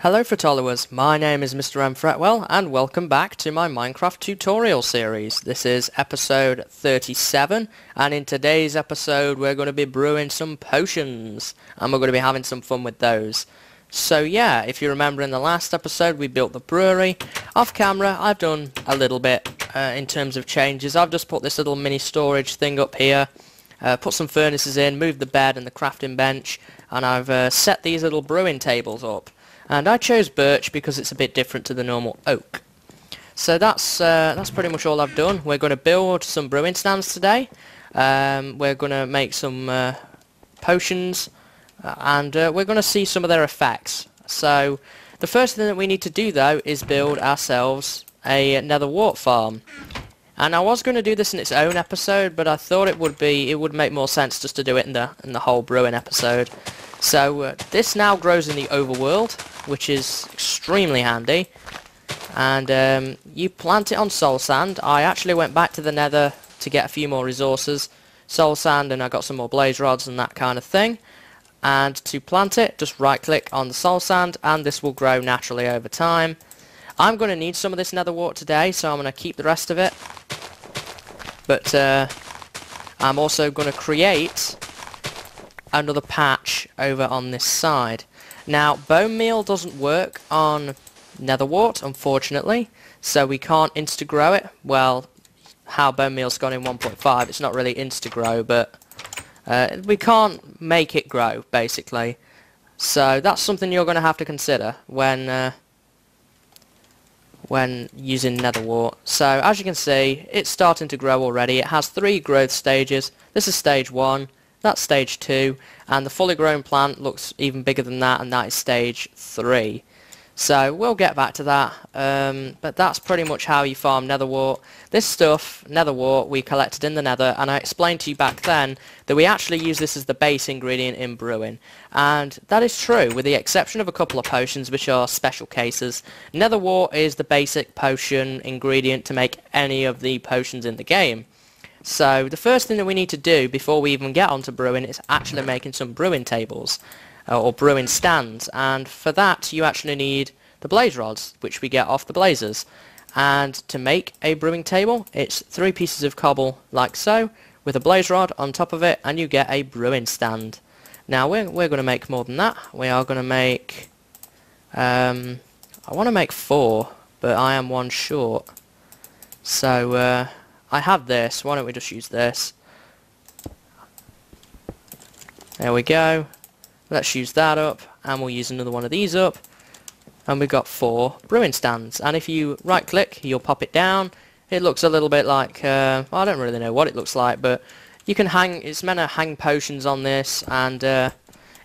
Hello followers, my name is MrMFretwell and welcome back to my Minecraft tutorial series. This is episode 37 and in today's episode we're going to be brewing some potions and we're going to be having some fun with those. So yeah, if you remember in the last episode we built the brewery. Off camera I've done a little bit in terms of changes. I've just put this little mini storage thing up here, put some furnaces in, moved the bed and the crafting bench, and I've set these little brewing tables up. And I chose birch because it's a bit different to the normal oak. So that's pretty much all I've done. We're going to build some brewing stands today. We're going to make some potions, and we're going to see some of their effects. So the first thing that we need to do though is build ourselves a nether wart farm. And I was going to do this in its own episode, but I thought it would make more sense just to do it in the whole brewing episode. So this now grows in the overworld, which is extremely handy, and you plant it on soul sand. I actually went back to the nether to get a few more resources, soul sand, and I got some more blaze rods and that kind of thing. And to plant it, just right click on the soul sand and this will grow naturally over time. I'm going to need some of this nether wart today, so I'm going to keep the rest of it, but I'm also going to create another patch over on this side. Now bone meal doesn't work on nether wart, unfortunately, so we can't insta grow it. Well, how bone meal's gone in 1.5, it's not really insta grow, but we can't make it grow basically. So that's something you're going to have to consider when using nether wart. So as you can see, it's starting to grow already. It has 3 growth stages. This is stage 1. That's stage 2, and the fully grown plant looks even bigger than that, and that is stage 3. So we'll get back to that, but that's pretty much how you farm nether wart. This stuff, nether wart, we collected in the nether, and I explained to you back then that we actually use this as the base ingredient in brewing. And that is true, with the exception of a couple of potions which are special cases. Nether wart is the basic potion ingredient to make any of the potions in the game. So the first thing that we need to do before we even get onto brewing is actually making some brewing tables or brewing stands, and for that you actually need the blaze rods, which we get off the blazers. And to make a brewing table, it's 3 pieces of cobble like so with a blaze rod on top of it, and you get a brewing stand. Now we're going to make more than that. We are going to make I want to make 4, but I am 1 short, so I have this. Why don't we just use this? There we go. Let's use that up, and we'll use another one of these up, and we've got 4 brewing stands. And if you right click, you'll pop it down. It looks a little bit like well, I don't really know what it looks like, but you can hang, it's meant to hang potions on this, and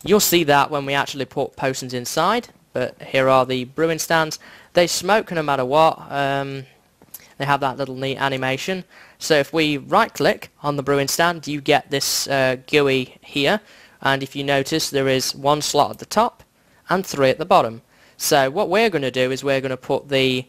you'll see that when we actually put potions inside. But here are the brewing stands. They smoke no matter what. They have that little neat animation. So if we right click on the brewing stand, you get this GUI here, and if you notice there is 1 slot at the top and 3 at the bottom. So what we're going to do is we're going to put the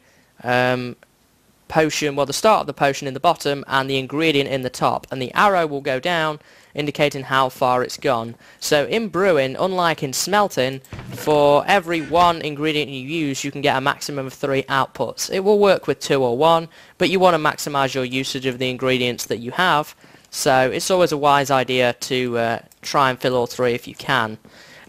potion, well, the start of the potion in the bottom and the ingredient in the top, and the arrow will go down indicating how far it's gone. So in brewing, unlike in smelting, for every 1 ingredient you use you can get a maximum of 3 outputs. It will work with 2 or 1, but you want to maximize your usage of the ingredients that you have, so it's always a wise idea to try and fill all 3 if you can.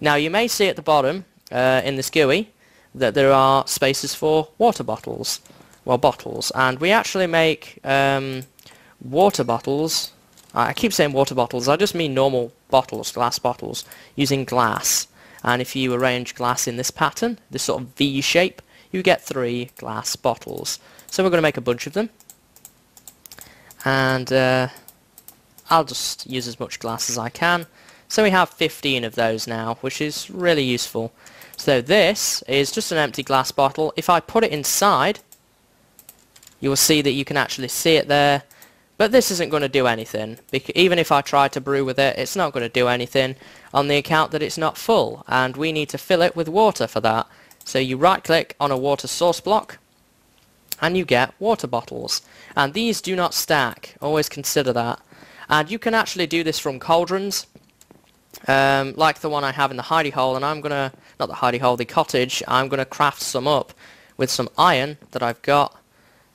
Now you may see at the bottom in this GUI that there are spaces for water bottles, well, bottles, and we actually make water bottles. I keep saying water bottles, I just mean normal bottles, glass bottles, using glass. And if you arrange glass in this pattern, this sort of V shape, you get 3 glass bottles. So we're going to make a bunch of them. And I'll just use as much glass as I can. So we have 15 of those now, which is really useful. So this is just an empty glass bottle. If I put it inside, you will see that you can actually see it there. But this isn't going to do anything, because even if I try to brew with it, it's not going to do anything on the account that it's not full, and we need to fill it with water for that. So you right click on a water source block, and you get water bottles. And these do not stack, always consider that. And you can actually do this from cauldrons, like the one I have in the hidey hole, and I'm going to not the hidey-holdy cottage, I'm going to craft some up with some iron that I've got.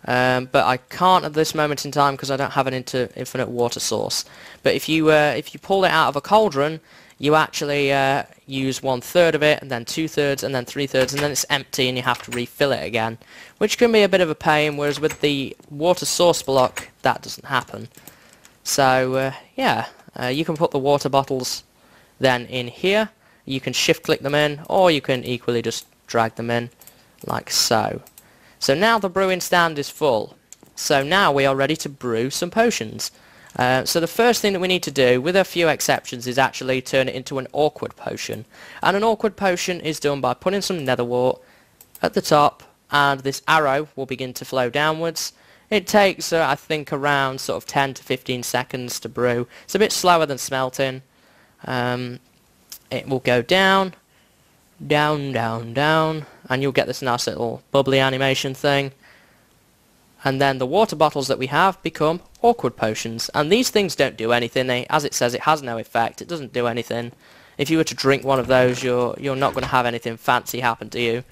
But I can't at this moment in time because I don't have an infinite water source. But if you pull it out of a cauldron, you actually use 1/3 of it, and then 2/3, and then 3/3, and then it's empty and you have to refill it again, which can be a bit of a pain, whereas with the water source block that doesn't happen. So yeah, you can put the water bottles then in here. You can shift click them in, or you can equally just drag them in like so. So now the brewing stand is full. So now we are ready to brew some potions. So the first thing that we need to do, with a few exceptions, is actually turn it into an awkward potion. And an awkward potion is done by putting some nether wart at the top, and this arrow will begin to flow downwards. It takes, I think, around sort of 10 to 15 seconds to brew. It's a bit slower than smelting. It will go down, down, down, down, and you'll get this nice little bubbly animation thing. And then the water bottles that we have become awkward potions. And these things don't do anything. As it says, it has no effect. It doesn't do anything. If you were to drink one of those, you're not going to have anything fancy happen to you.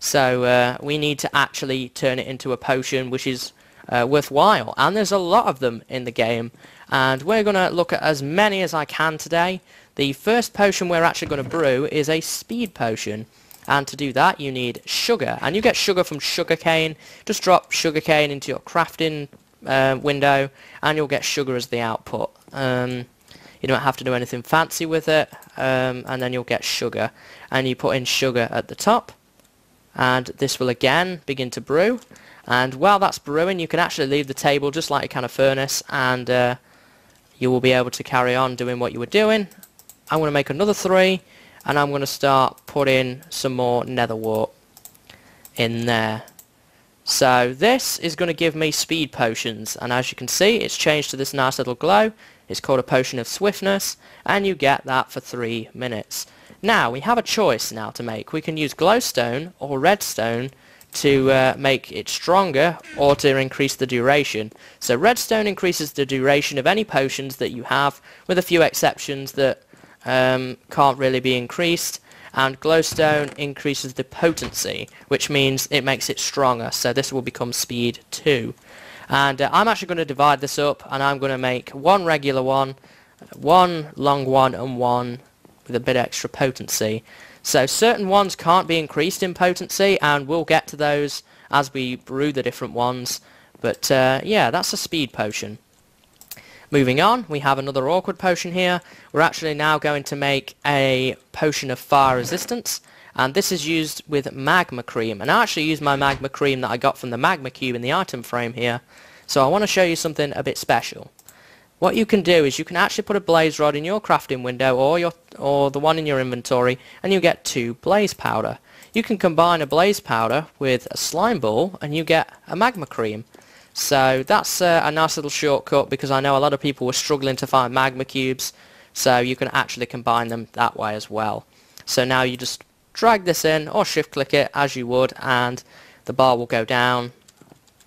So we need to actually turn it into a potion which is worthwhile. And there's a lot of them in the game. And we're going to look at as many as I can today. The first potion we're actually going to brew is a speed potion. And to do that you need sugar, and you get sugar from sugarcane. Just drop sugarcane into your crafting window and you'll get sugar as the output. You don't have to do anything fancy with it, and then you'll get sugar, and you put in sugar at the top, and this will again begin to brew. And while that's brewing, you can actually leave the table just like a kind of furnace, and you will be able to carry on doing what you were doing. I'm going to make another 3, and I'm going to start putting some more nether wart in there. So this is going to give me speed potions, and as you can see it's changed to this nice little glow. It's called a potion of swiftness, and you get that for 3 minutes. Now we have a choice now to make. We can use glowstone or redstone to make it stronger, or to increase the duration. So redstone increases the duration of any potions that you have, with a few exceptions that can't really be increased, and glowstone increases the potency, which means it makes it stronger. So this will become speed 2, and I'm actually going to divide this up, and I'm going to make one regular one, one long one, and one with a bit extra potency. So certain ones can't be increased in potency, and we'll get to those as we brew the different ones, but yeah, that's a speed potion. Moving on, we have another awkward potion here. We're actually now going to make a potion of fire resistance, and this is used with magma cream. And I actually use my magma cream that I got from the magma cube in the item frame here. So I want to show you something a bit special. What you can do is you can actually put a blaze rod in your crafting window, or the one in your inventory, and you get 2 blaze powder. You can combine a blaze powder with a slime ball and you get a magma cream. So that's a nice little shortcut, because I know a lot of people were struggling to find magma cubes, so you can actually combine them that way as well. So now you just drag this in, or shift click it as you would, and the bar will go down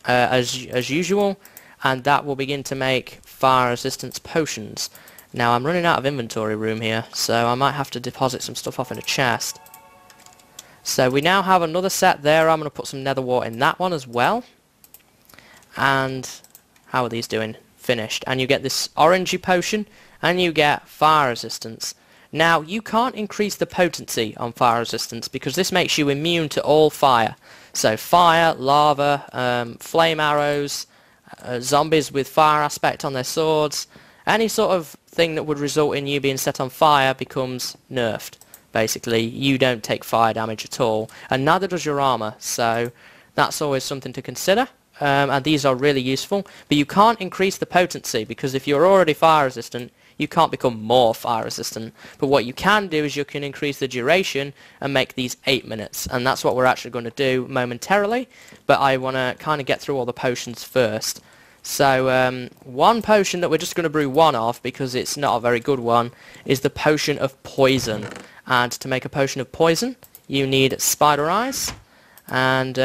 as usual, and that will begin to make fire resistance potions. Now I'm running out of inventory room here, so I might have to deposit some stuff off in a chest. So we now have another set there. I'm going to put some nether wart in that one as well. And how are these doing? Finished. And you get this orangey potion, and you get fire resistance. Now you can't increase the potency on fire resistance, because this makes you immune to all fire. So fire, lava, flame arrows, zombies with fire aspect on their swords, any sort of thing that would result in you being set on fire becomes nerfed. Basically, you don't take fire damage at all, and neither does your armor, so that's always something to consider. And these are really useful, but you can't increase the potency, because if you're already fire resistant you can't become more fire resistant. But what you can do is you can increase the duration and make these 8 minutes, and that's what we're actually going to do momentarily, but I want to kind of get through all the potions first. So one potion that we're just going to brew one of, because it's not a very good one, is the potion of poison. And to make a potion of poison you need spider eyes, and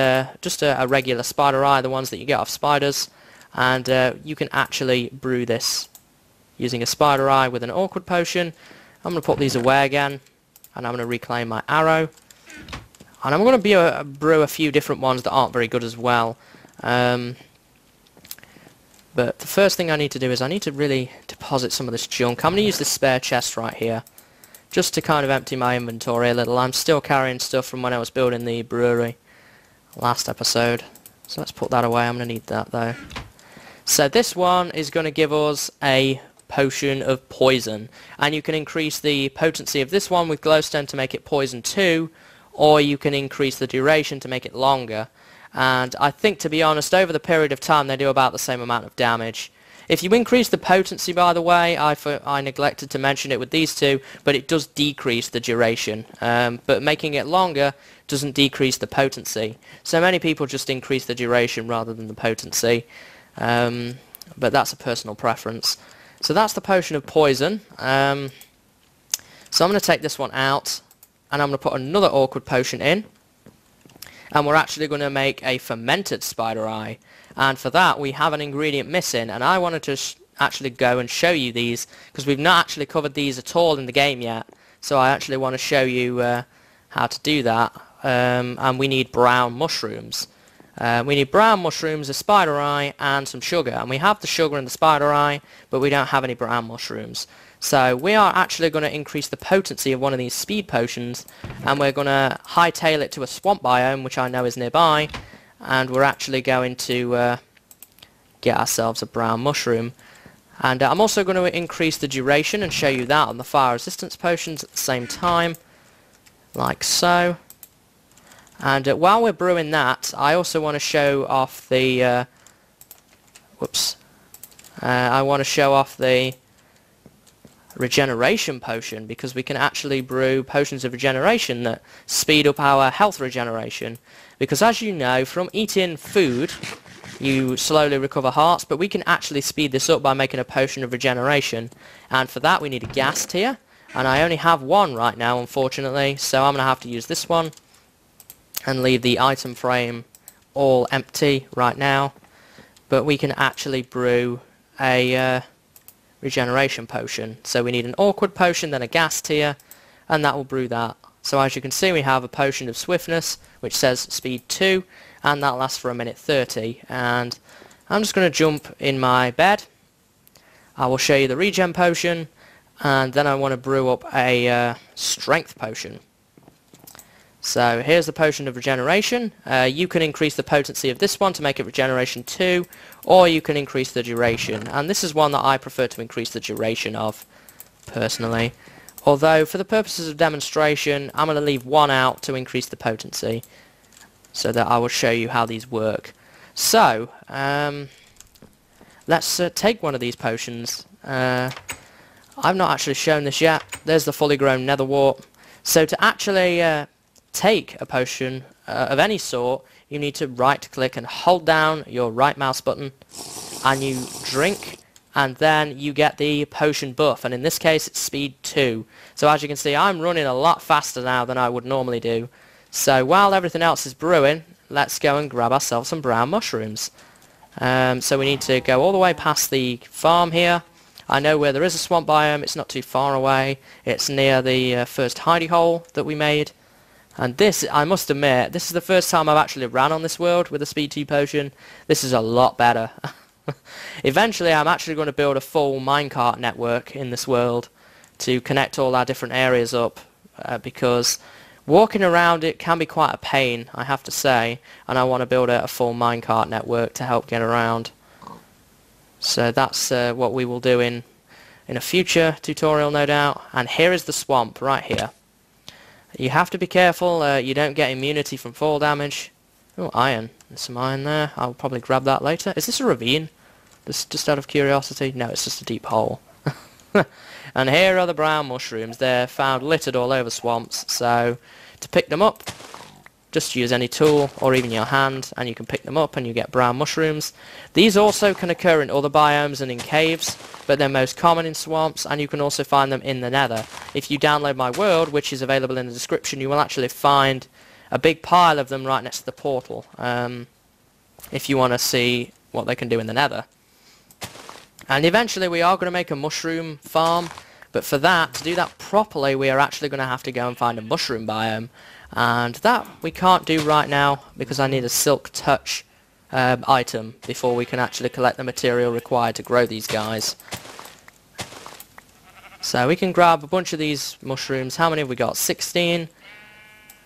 just a regular spider eye, the ones that you get off spiders, and you can actually brew this using a spider eye with an awkward potion. I'm going to put these away again, and I'm going to reclaim my arrow. And I'm going to brew a few different ones that aren't very good as well. But the first thing I need to do is I need to really deposit some of this junk. I'm going to use this spare chest right here, just to kind of empty my inventory a little. I'm still carrying stuff from when I was building the brewery last episode. So let's put that away. I'm going to need that though. So this one is going to give us a potion of poison. And you can increase the potency of this one with glowstone to make it poison 2. Or you can increase the duration to make it longer. And I think, to be honest, over the period of time they do about the same amount of damage. If you increase the potency, by the way, I neglected to mention it with these two, but it does decrease the duration. But making it longer doesn't decrease the potency. So many people just increase the duration rather than the potency. But that's a personal preference. So that's the potion of poison. So I'm going to take this one out. And I'm going to put another awkward potion in. And we're actually going to make a fermented spider eye. And for that we have an ingredient missing. And I wanted to actually go and show you these, because we've not actually covered these at all in the game yet. So I actually want to show you how to do that. And we need brown mushrooms. We need brown mushrooms, a spider eye, and some sugar. And we have the sugar and the spider eye, but we don't have any brown mushrooms. So we are actually going to increase the potency of one of these speed potions, and we're going to hightail it to a swamp biome, which I know is nearby, and we're actually going to get ourselves a brown mushroom. And I'm also going to increase the duration and show you that on the fire resistance potions at the same time, like so. And while we're brewing that, I also want to show off the I want to show off the regeneration potion, because we can actually brew potions of regeneration that speed up our health regeneration. Because as you know, from eating food you slowly recover hearts, but we can actually speed this up by making a potion of regeneration. And for that we need a gas tier, and I only have one right now, unfortunately, so I'm going to have to use this one and leave the item frame all empty right now. But we can actually brew a regeneration potion. So we need an awkward potion, then a gas tier, and that will brew that. So as you can see, we have a potion of swiftness which says speed 2, and that lasts for 1:30. And I'm just going to jump in my bed. I will show you the regen potion, and then I want to brew up a strength potion. So here's the potion of regeneration. You can increase the potency of this one to make it regeneration 2, or you can increase the duration. And this is one that I prefer to increase the duration of, personally. Although, for the purposes of demonstration, I'm going to leave one out to increase the potency, so that I will show you how these work. So, let's take one of these potions. I've not actually shown this yet. There's the fully grown nether wart. So to actually take a potion of any sort, you need to right click and hold down your right mouse button, and you drink, and then you get the potion buff, and in this case it's speed 2. So as you can see, I'm running a lot faster now than I would normally do. So while everything else is brewing, let's go and grab ourselves some brown mushrooms. So we need to go all the way past the farm here. I know where there is a swamp biome, it's not too far away. It's near the first hidey hole that we made. And this, I must admit, this is the first time I've actually ran on this world with a speed 2 potion. This is a lot better. Eventually I'm actually going to build a full minecart network in this world to connect all our different areas up, because walking around it can be quite a pain, I have to say, and I want to build a full minecart network to help get around. So that's what we will do in a future tutorial, no doubt. And here is the swamp right here. You have to be careful you don't get immunity from fall damage. Oh, iron. There's some iron there. I'll probably grab that later. Is this a ravine? Just out of curiosity? No, it's just a deep hole. And here are the brown mushrooms. They're found littered all over swamps, so to pick them up, just use any tool or even your hand and you can pick them up and you get brown mushrooms. These also can occur in other biomes and in caves, but they're most common in swamps, and you can also find them in the nether. If you download my world, which is available in the description, you will actually find a big pile of them right next to the portal, if you want to see what they can do in the nether. And eventually we are going to make a mushroom farm, But for that, to do that properly, we are actually going to have to go and find a mushroom biome. And that we can't do right now because I need a silk touch item before we can actually collect the material required to grow these guys. So we can grab a bunch of these mushrooms. How many have we got? 16.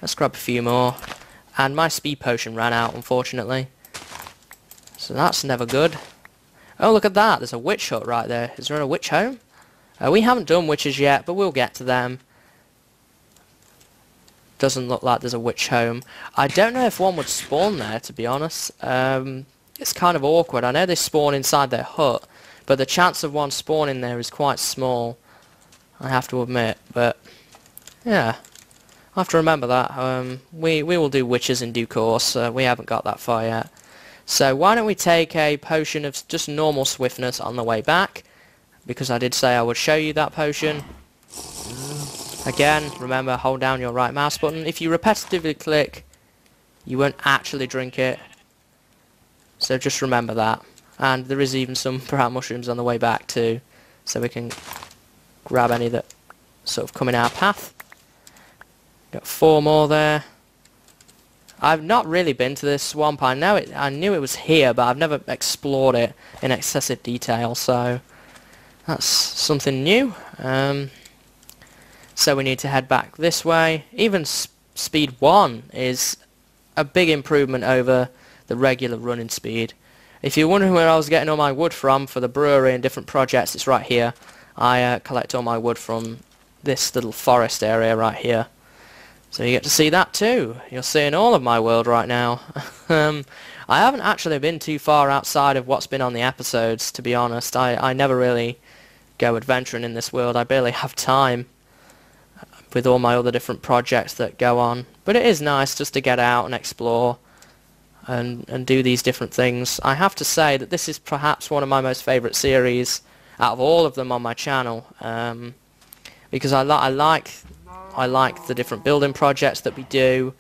Let's grab a few more. And my speed potion ran out, unfortunately. So that's never good. Oh, look at that. There's a witch hut right there. Is there a witch home? We haven't done witches yet, but we'll get to them. Doesn't look like there's a witch home. I don't know if one would spawn there, to be honest. It's kind of awkward. I know they spawn inside their hut, but the chance of one spawning there is quite small, I have to admit. But yeah, I have to remember that. We will do witches in due course. We haven't got that far yet. So why don't we take a potion of just normal swiftness on the way back, because I did say I would show you that potion. Again, remember, hold down your right mouse button. If you repetitively click, you won't actually drink it. So just remember that. And there is even some brown mushrooms on the way back too, so we can grab any that sort of come in our path. Got 4 more there. I've not really been to this swamp. I knew it was here, but I've never explored it in excessive detail, so that's something new. So we need to head back this way. Even speed 1 is a big improvement over the regular running speed. If you're wondering where I was getting all my wood from for the brewery and different projects, it's right here. I collect all my wood from this little forest area right here. So you get to see that too. You're seeing all of my world right now. I haven't actually been too far outside of what's been on the episodes, to be honest. I never really go adventuring in this world. I barely have time with all my other different projects that go on. But it is nice just to get out and explore and do these different things. I have to say that this is perhaps one of my most favourite series out of all of them on my channel, because I like the different building projects that we do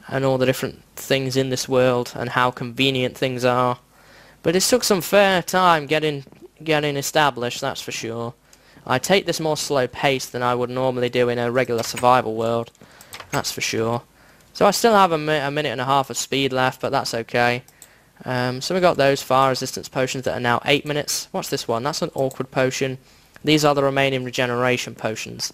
and all the different things in this world and how convenient things are. But it took some fair time getting established, that's for sure. I take this more slow pace than I would normally do in a regular survival world, that's for sure. So I still have a minute and a half of speed left, but that's okay. So we got those fire resistance potions that are now 8 minutes. What's this one? That's an awkward potion. These are the remaining regeneration potions.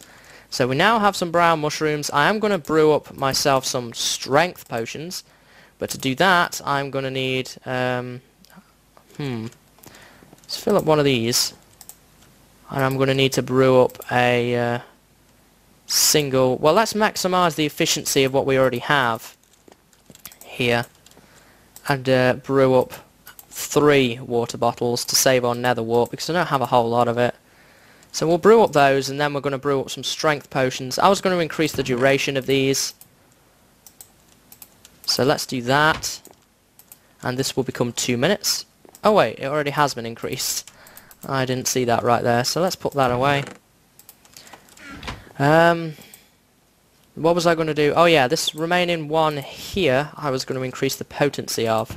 So we now have some brown mushrooms. I am going to brew up myself some strength potions, but to do that I'm going to need let's fill up one of these, and I'm going to need to brew up a single, well, let's maximize the efficiency of what we already have here and brew up 3 water bottles to save on nether wart, because I don't have a whole lot of it. So we'll brew up those, and then we're going to brew up some strength potions. I was going to increase the duration of these, so let's do that, and this will become 2 minutes. Oh wait, it already has been increased. I didn't see that right there, so let's put that away. What was I going to do? Oh yeah, this remaining one here I was going to increase the potency of,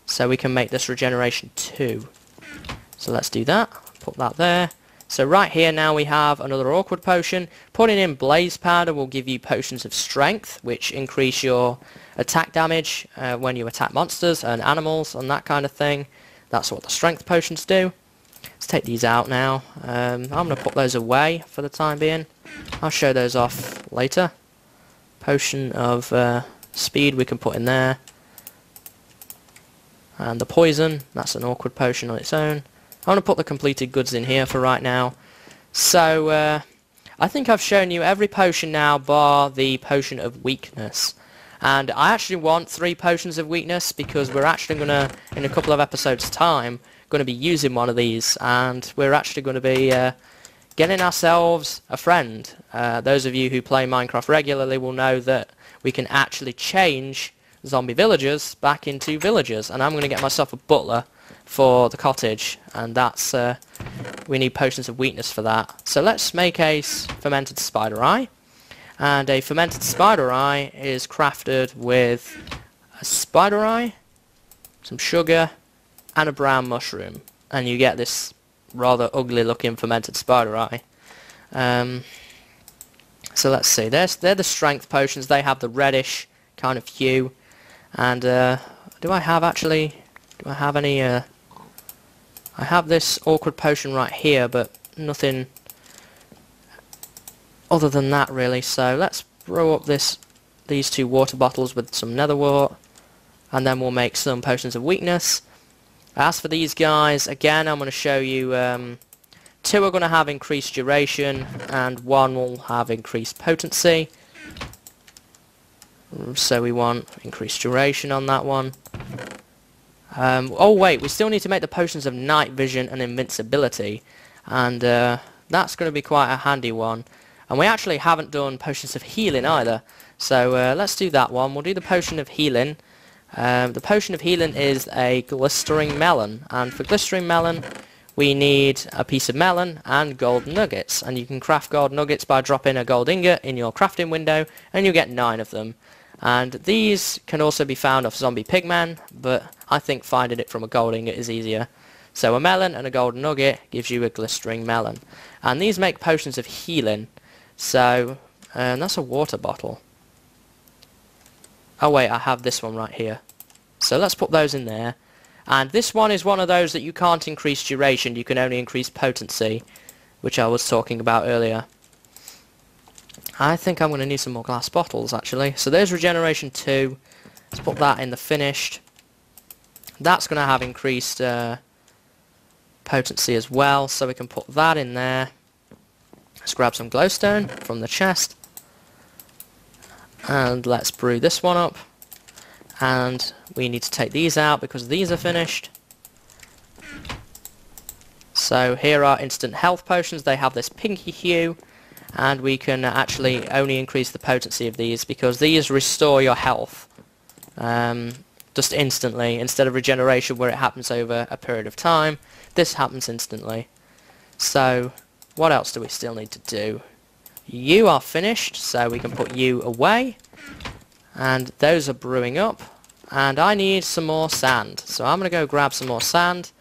so we can make this regeneration 2. So let's do that, put that there. So right here now we have another awkward potion. Putting in blaze powder will give you potions of strength, which increase your attack damage when you attack monsters and animals and that kind of thing. That's what the strength potions do. Let's take these out now. I'm going to put those away for the time being. I'll show those off later. Potion of speed we can put in there. And the poison, that's an awkward potion on its own. I want to put the completed goods in here for right now. So I think I've shown you every potion now bar the potion of weakness. And I actually want 3 potions of weakness because we're actually going to, in a couple of episodes time, going to be using one of these, and we're actually going to be getting ourselves a friend. Those of you who play Minecraft regularly will know that we can actually change zombie villagers back into villagers, and I'm going to get myself a butler for the cottage, and that's we need potions of weakness for that. So let's make a fermented spider eye, and a fermented spider eye is crafted with a spider eye, some sugar, and a brown mushroom, and you get this rather ugly looking fermented spider eye. So let's see, they're the strength potions. They have the reddish kind of hue. And do I have any, I have this awkward potion right here, but nothing other than that really. So let's brew up these 2 water bottles with some nether wart, and then we'll make some potions of weakness. As for these guys, again, I'm going to show you 2 are going to have increased duration, and 1 will have increased potency. So we want increased duration on that one. Oh wait, we still need to make the potions of night vision and invincibility, and that's going to be quite a handy one. And we actually haven't done potions of healing either, so let's do that one. We'll do the potion of healing. The potion of healing is a glistering melon, and for glistering melon we need a piece of melon and gold nuggets, and you can craft gold nuggets by dropping a gold ingot in your crafting window, and you get 9 of them. And these can also be found off zombie pigmen, but I think finding it from a gold ingot is easier. So a melon and a gold nugget gives you a glistering melon, and these make potions of healing. So that's a water bottle. Oh wait, I have this one right here. So let's put those in there. And this one is one of those that you can't increase duration, you can only increase potency, which I was talking about earlier. I think I'm going to need some more glass bottles actually. So there's regeneration 2. Let's put that in the finished. That's going to have increased potency as well, so we can put that in there. Let's grab some glowstone from the chest. And let's brew this one up. And we need to take these out because these are finished. So here are instant health potions. They have this pinky hue, and we can actually only increase the potency of these because these restore your health just instantly, instead of regeneration where it happens over a period of time. This happens instantly. So what else do we still need to do? You are finished, so we can put you away, and those are brewing up, and I need some more sand, so I'm going to go grab some more sand.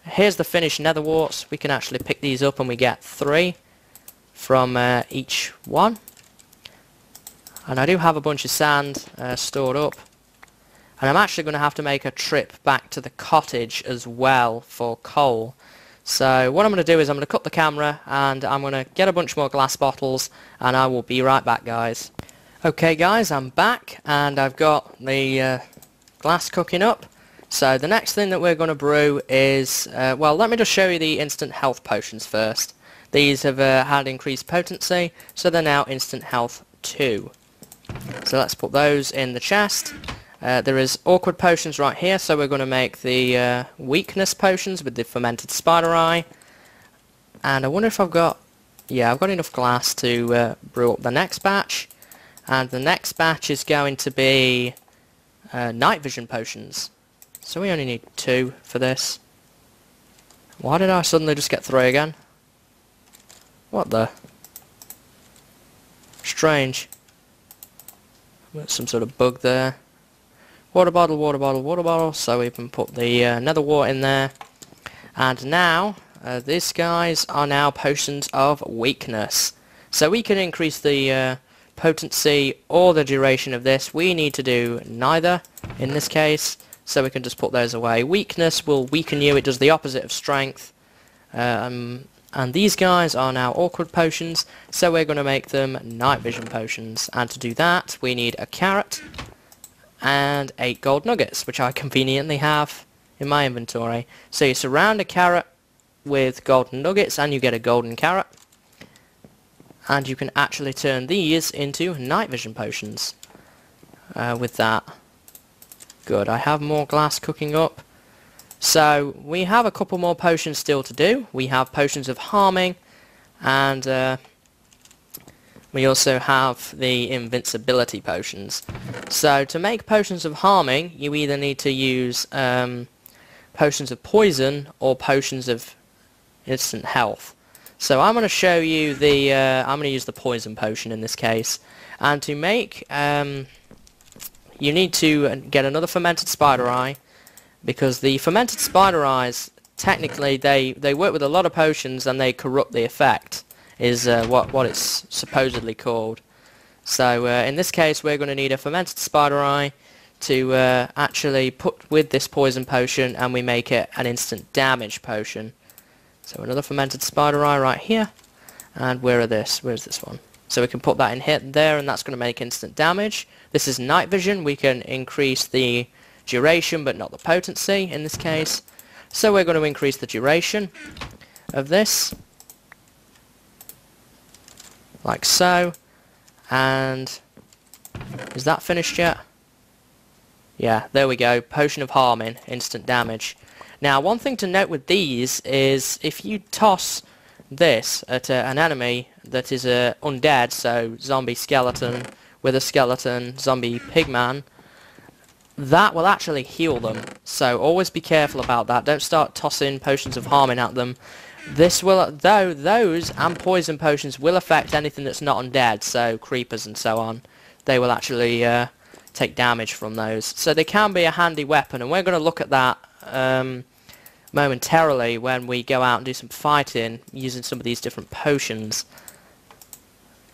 Here's the finished nether warts. We can actually pick these up and we get 3 from each one, and I do have a bunch of sand stored up, and I'm actually going to have to make a trip back to the cottage as well for coal. So what I'm going to do is I'm going to cut the camera and I'm going to get a bunch more glass bottles, and I will be right back, guys. Okay guys, I'm back and I've got the glass cooking up. So the next thing that we're going to brew is, well, let me just show you the instant health potions first. These have had increased potency, so they're now instant health 2. So let's put those in the chest. There is awkward potions right here, so we're going to make the weakness potions with the fermented spider eye. And I wonder if I've got, yeah, I've got enough glass to brew up the next batch. And the next batch is going to be night vision potions. So we only need 2 for this. Why did I suddenly just get 3 again? What the? Strange. There's some sort of bug there. Water bottle, water bottle, water bottle, so we can put the nether wart in there. And now, these guys are now potions of weakness. So we can increase the potency or the duration of this. We need to do neither in this case, so we can just put those away. Weakness will weaken you, it does the opposite of strength. And these guys are now awkward potions, so we're going to make them night vision potions. And to do that, we need a carrot and 8 gold nuggets, which I conveniently have in my inventory. So you surround a carrot with golden nuggets and you get a golden carrot, and you can actually turn these into night vision potions with that. Good, I have more glass cooking up. So we have a couple more potions still to do. We have potions of harming, and we also have the invincibility potions. So to make potions of harming, you either need to use potions of poison or potions of instant health. So I'm going to show you the, I'm going to use the poison potion in this case. And to make, you need to get another fermented spider eye, because the fermented spider eyes, technically, they work with a lot of potions and they corrupt the effect. is what it's supposedly called. So in this case we're going to need a fermented spider eye to actually put with this poison potion, and we make it an instant damage potion. So another fermented spider eye right here, and where's this one? So we can put that in here there, and that's going to make instant damage. This is night vision. We can increase the duration but not the potency in this case. So we're going to increase the duration of this like so. And is that finished yet? Yeah, there we go. Potion of Harming, instant damage. Now, one thing to note with these is if you toss this at an enemy that is undead, so zombie skeleton with a skeleton, zombie pigman, that will actually heal them. So always be careful about that. Don't start tossing potions of harming at them. This will, though, those and poison potions will affect anything that's not undead, so creepers and so on. They will actually take damage from those. So they can be a handy weapon, and we're going to look at that momentarily when we go out and do some fighting using some of these different potions.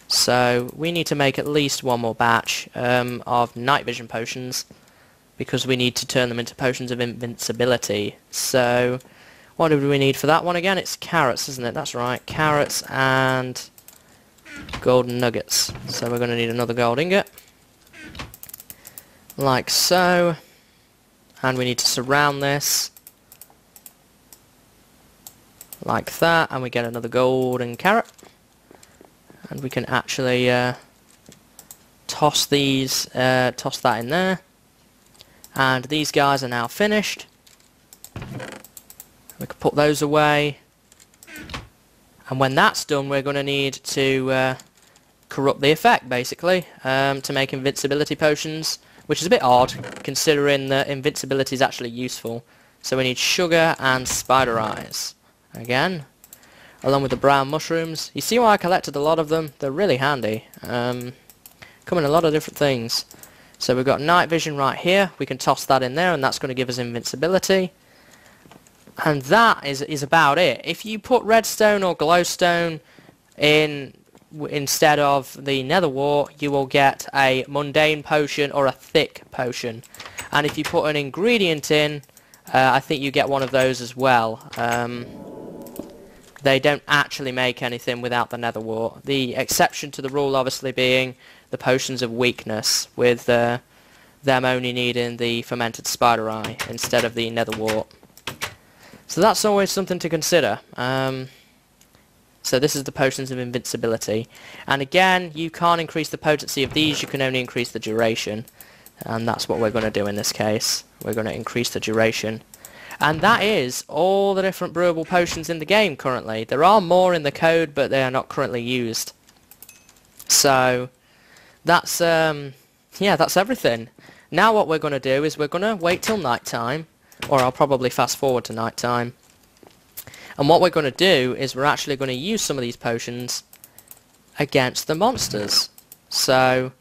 So we need to make at least one more batch of night vision potions, because we need to turn them into potions of invincibility. So what do we need for that one again? It's carrots, isn't it? That's right, carrots and golden nuggets. So we're going to need another gold ingot, like so, and we need to surround this like that, and we get another golden carrot, and we can actually toss that in there, and these guys are now finished. We can put those away, and when that's done we're going to need to corrupt the effect basically to make invincibility potions, which is a bit odd considering that invincibility is actually useful. So we need sugar and spider eyes again, along with the brown mushrooms. You see why I collected a lot of them? They're really handy. Come in a lot of different things. So we've got night vision right here. We can toss that in there, and that's going to give us invincibility. And that is about it. If you put redstone or glowstone in instead of the nether wart, you will get a mundane potion or a thick potion. And if you put an ingredient in, I think you get one of those as well. They don't actually make anything without the nether wart. The exception to the rule obviously being the potions of weakness, with them only needing the fermented spider eye instead of the nether wart. So that's always something to consider. So this is the potions of invincibility. And again, you can't increase the potency of these, you can only increase the duration. And that's what we're going to do in this case. We're going to increase the duration. And that is all the different brewable potions in the game currently. There are more in the code, but they are not currently used. So that's yeah, that's everything. Now what we're going to do is we're going to wait till night time, or I'll probably fast forward to night time. And what we're going to do is we're actually going to use some of these potions against the monsters. So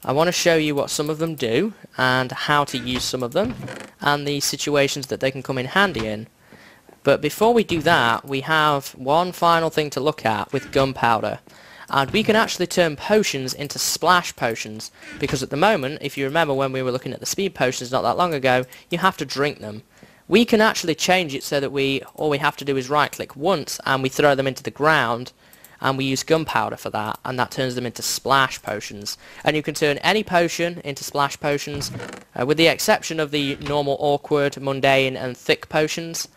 I want to show you what some of them do and how to use some of them and the situations that they can come in handy in. But before we do that, we have one final thing to look at with gunpowder. And we can actually turn potions into splash potions, because at the moment, if you remember when we were looking at the speed potions not that long ago, you have to drink them. We can actually change it so that all we have to do is right click once and we throw them into the ground, and we use gunpowder for that, and that turns them into splash potions. And you can turn any potion into splash potions, with the exception of the normal, awkward, mundane and thick potions.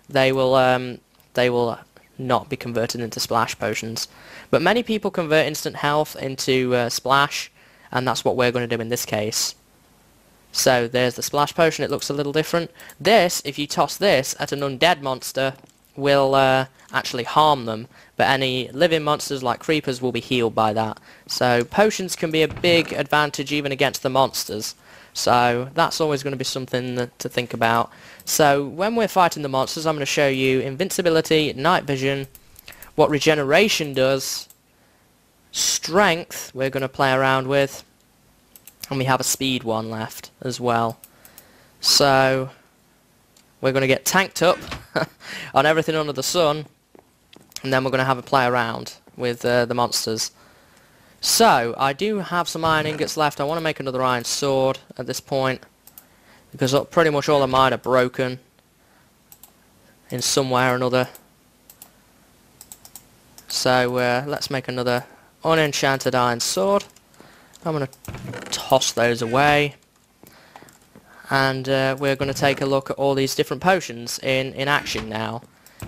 They will not be converted into splash potions. But many people convert instant health into splash, and that's what we're going to do in this case. So there's the splash potion. It looks a little different. This, if you toss this at an undead monster, will actually harm them, but any living monsters like creepers will be healed by that. So potions can be a big advantage even against the monsters. So that's always going to be something to think about. So when we're fighting the monsters, I'm going to show you invincibility, night vision, what regeneration does, strength we're going to play around with, and we have a speed one left as well. So we're going to get tanked up on everything under the sun, and then we're going to have a play around with the monsters. So, I do have some iron ingots left. I want to make another iron sword at this point, because pretty much all of mine are broken in some way or another. So, let's make another unenchanted iron sword. I'm going to toss those away. And we're going to take a look at all these different potions in action now.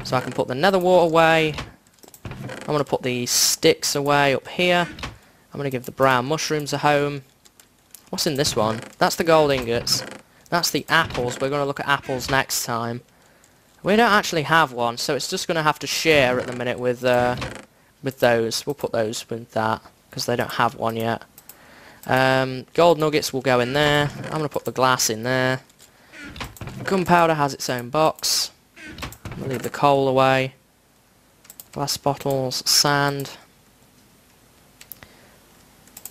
So I can put the nether wart away. I'm going to put the sticks away up here. I'm going to give the brown mushrooms a home. What's in this one? That's the gold ingots. That's the apples. We're going to look at apples next time. We don't actually have one, so it's just going to have to share at the minute with those. We'll put those with that, because they don't have one yet. Gold nuggets will go in there. I'm going to put the glass in there. Gunpowder has its own box. I'm going to leave the coal away. Glass bottles, sand.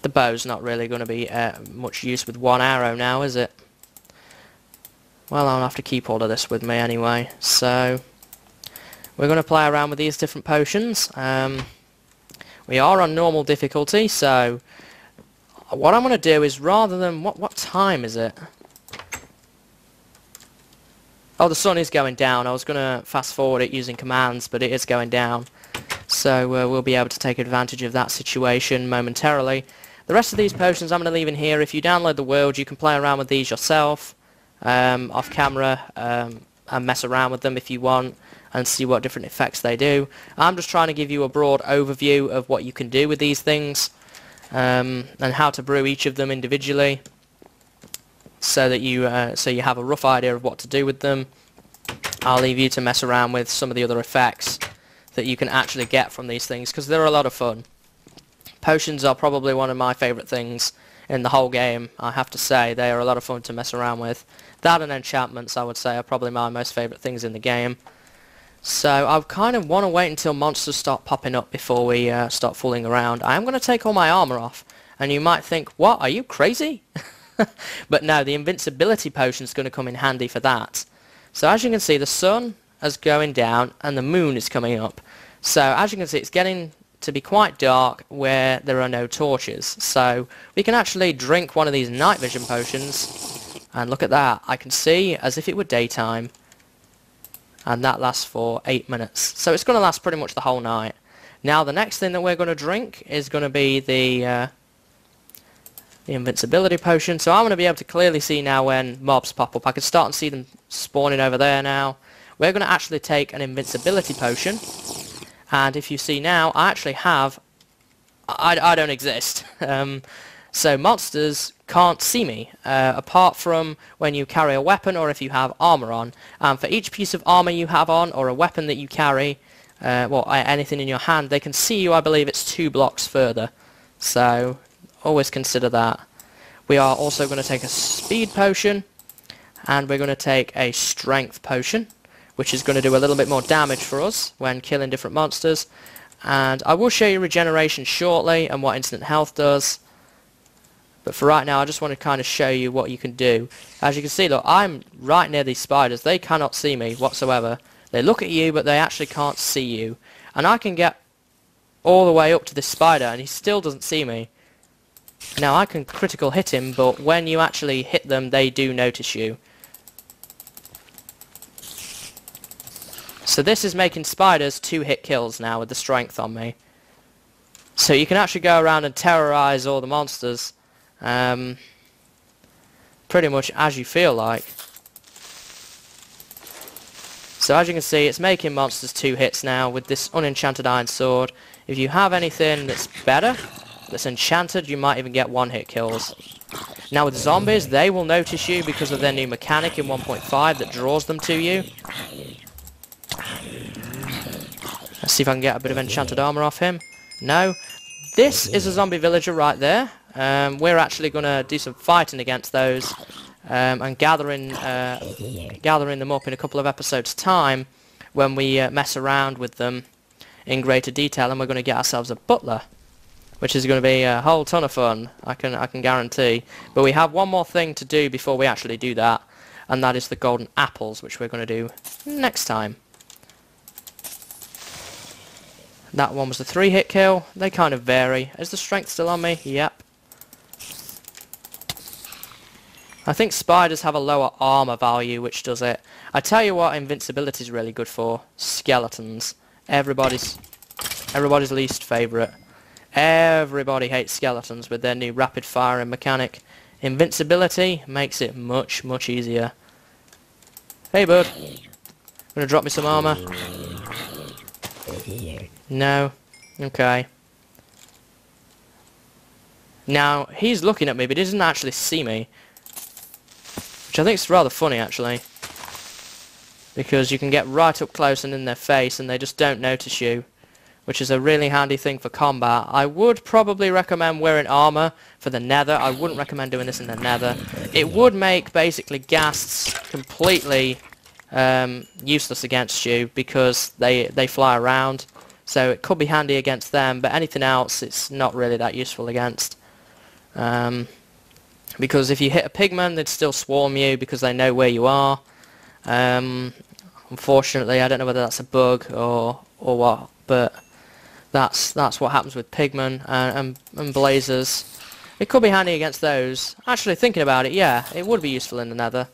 The bow's not really going to be much use with one arrow now, is it? Well, I'll have to keep all of this with me anyway. So, we're going to play around with these different potions. We are on normal difficulty, so what I'm going to do is, rather than... What time is it? Oh, the sun is going down. I was going to fast forward it using commands, but it is going down. So we'll be able to take advantage of that situation momentarily. The rest of these potions I'm going to leave in here. If you download the world, you can play around with these yourself, off camera, and mess around with them if you want, and see what different effects they do. I'm just trying to give you a broad overview of what you can do with these things. And how to brew each of them individually, so that you have a rough idea of what to do with them. I'll leave you to mess around with some of the other effects that you can actually get from these things, because they're a lot of fun. Potions are probably one of my favourite things in the whole game, I have to say. They are a lot of fun to mess around with. That and enchantments, I would say, are probably my most favourite things in the game. So I kind of want to wait until monsters start popping up before we start fooling around. I am going to take all my armour off, and you might think, what, are you crazy? But no, the invincibility potion is going to come in handy for that. So as you can see, the sun is going down and the moon is coming up. So as you can see, it's getting to be quite dark where there are no torches. So we can actually drink one of these night vision potions, and look at that. I can see as if it were daytime. And that lasts for 8 minutes. So it's going to last pretty much the whole night. Now the next thing that we're going to drink is going to be the invincibility potion. So I'm going to be able to clearly see now when mobs pop up. I can start and see them spawning over there now. We're going to actually take an invincibility potion. And if you see now, I actually have... I don't exist. So monsters can't see me, apart from when you carry a weapon or if you have armor on. And for each piece of armor you have on, or a weapon that you carry, well, anything in your hand, they can see you, I believe it's 2 blocks further. So, always consider that. We are also going to take a speed potion, and we're going to take a strength potion, which is going to do a little bit more damage for us when killing different monsters. And I will show you regeneration shortly, and what instant health does. But for right now, I just want to kind of show you what you can do. As you can see, look, I'm right near these spiders. They cannot see me whatsoever. They look at you, but they actually can't see you. And I can get all the way up to this spider, and he still doesn't see me. Now, I can critical hit him, but when you actually hit them, they do notice you. So this is making spiders 2-hit kills now with the strength on me. So you can actually go around and terrorize all the monsters. Pretty much as you feel like. So as you can see, it's making monsters 2 hits now with this unenchanted iron sword. If you have anything that's better, that's enchanted, you might even get 1-hit kills. Now with zombies, they will notice you because of their new mechanic in 1.5 that draws them to you. Let's see if I can get a bit of enchanted armor off him. No. This is a zombie villager right there. We're actually going to do some fighting against those, and gathering them up in a couple of episodes' time when we mess around with them in greater detail, and we're going to get ourselves a butler, which is going to be a whole ton of fun, I can guarantee. But we have one more thing to do before we actually do that, and that is the golden apples, which we're going to do next time. That one was a 3-hit kill. They kind of vary. Is the strength still on me? Yep. I think spiders have a lower armor value, which does it. I tell you what invincibility is really good for. Skeletons. Everybody's least favourite. Everybody hates skeletons with their new rapid firing mechanic. Invincibility makes it much, much easier. Hey bud. Gonna drop me some armor? No. Okay. Now, he's looking at me, but he doesn't actually see me. Which I think is rather funny, actually. Because you can get right up close and in their face, and they just don't notice you. Which is a really handy thing for combat. I would probably recommend wearing armor for the nether. I wouldn't recommend doing this in the nether. It would make, basically, ghasts completely useless against you, because they fly around. So it could be handy against them, but anything else it's not really that useful against. Because if you hit a pigman, they'd still swarm you because they know where you are. Unfortunately, I don't know whether that's a bug or what, but that's what happens with pigmen and blazers. It could be handy against those. Actually, thinking about it, yeah, it would be useful in the nether.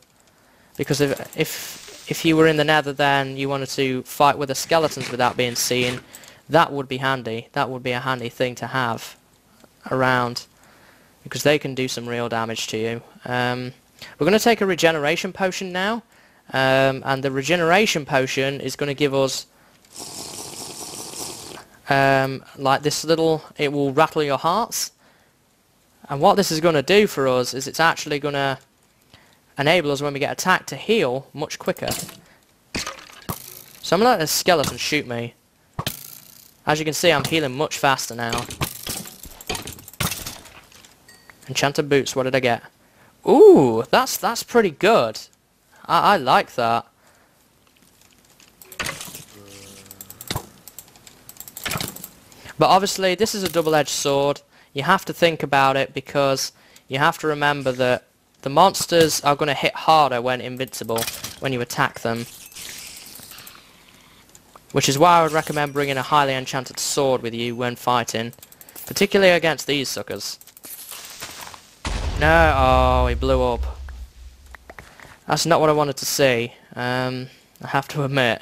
Because if you were in the nether, then you wanted to fight with the skeletons without being seen, that would be handy. That would be a handy thing to have around, because they can do some real damage to you. We're going to take a regeneration potion now, and the regeneration potion is going to give us like this little, it will rattle your hearts, and what this is going to do for us is it's actually going to enable us when we get attacked to heal much quicker. So I'm going to let this skeleton shoot me. As you can see, I'm healing much faster now. Enchanted boots, what did I get? Ooh, that's pretty good. I like that. But obviously, this is a double-edged sword. You have to think about it, because you have to remember that the monsters are going to hit harder when invincible, when you attack them. Which is why I would recommend bringing a highly enchanted sword with you when fighting. Particularly against these suckers. No, oh, he blew up. That's not what I wanted to see. I have to admit.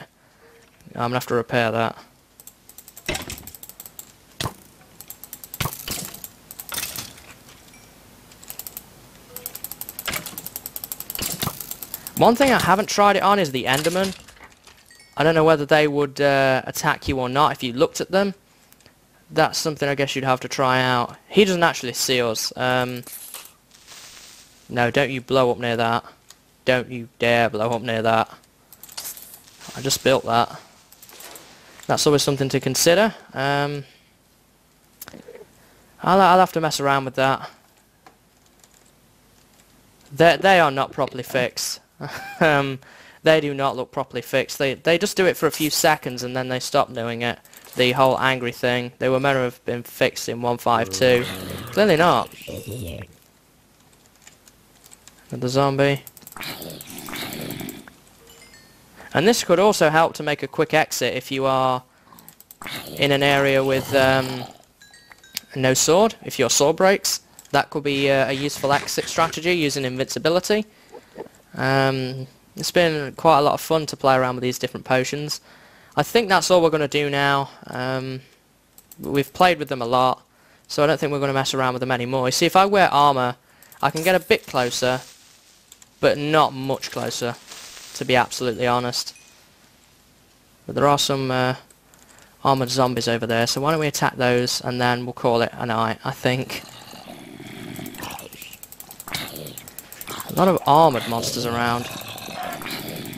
I'm going to have to repair that. One thing I haven't tried it on is the Enderman. I don't know whether they would attack you or not if you looked at them. That's something I guess you'd have to try out. He doesn't actually see us. No, don't you blow up near that. Don't you dare blow up near that. I just built that. That's always something to consider. I'll have to mess around with that. They are not properly fixed. They do not look properly fixed. They just do it for a few seconds and then they stop doing it. The whole angry thing. They were meant to have been fixed in 1.5.2. Clearly not. Another zombie. And this could also help to make a quick exit if you are in an area with no sword. If your sword breaks, that could be a useful exit strategy using invincibility. It's been quite a lot of fun to play around with these different potions. I think that's all we're going to do now. We've played with them a lot, so I don't think we're going to mess around with them anymore. You see, if I wear armor, I can get a bit closer, but not much closer, to be absolutely honest. But there are some armored zombies over there, so why don't we attack those, and then we'll call it a night, I think. A lot of armoured monsters around.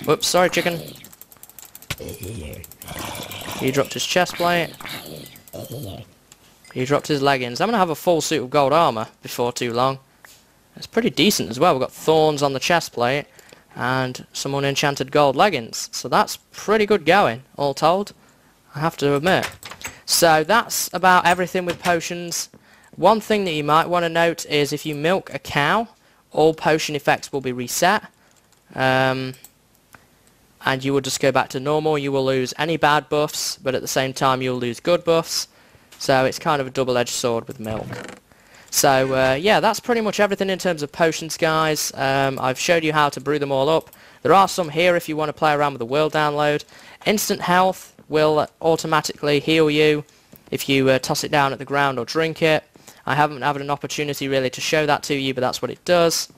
Whoops, sorry chicken. He dropped his chest plate. He dropped his leggings. I'm going to have a full suit of gold armour before too long. It's pretty decent as well. We've got thorns on the chest plate and some unenchanted gold leggings. So that's pretty good going, all told, I have to admit. So that's about everything with potions. One thing that you might want to note is if you milk a cow, all potion effects will be reset. and you will just go back to normal. You will lose any bad buffs, but at the same time you'll lose good buffs. So it's kind of a double-edged sword with milk. So yeah, that's pretty much everything in terms of potions, guys. I've showed you how to brew them all up. There are some here if you want to play around with the world download. Instant health will automatically heal you if you toss it down at the ground or drink it. I haven't had an opportunity really to show that to you, but that's what it does.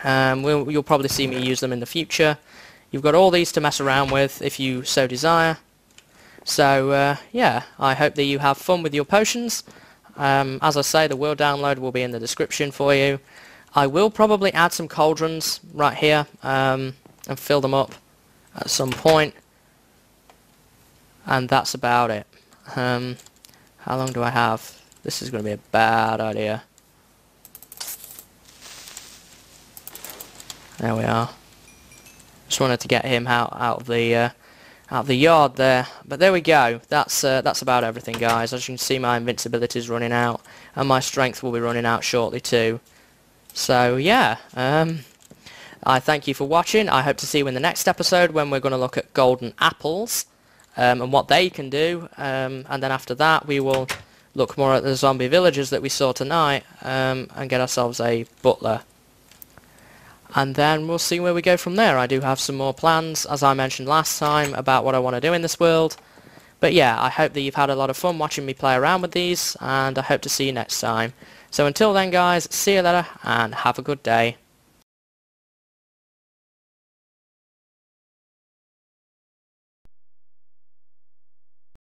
You'll probably see me use them in the future. You've got all these to mess around with if you so desire. So yeah, I hope that you have fun with your potions. As I say, the world download will be in the description for you. I will probably add some cauldrons right here and fill them up at some point. And that's about it. How long do I have? This is going to be a bad idea. There we are. Just wanted to get him out of the yard there. But there we go. That's about everything, guys. As you can see, my invincibility is running out, and my strength will be running out shortly too. So yeah, I thank you for watching. I hope to see you in the next episode when we're going to look at golden apples and what they can do. And then after that, we will look more at the zombie villagers that we saw tonight and get ourselves a butler. And then we'll see where we go from there. I do have some more plans, as I mentioned last time, about what I want to do in this world. But yeah, I hope that you've had a lot of fun watching me play around with these, and I hope to see you next time. So until then, guys, see you later, and have a good day.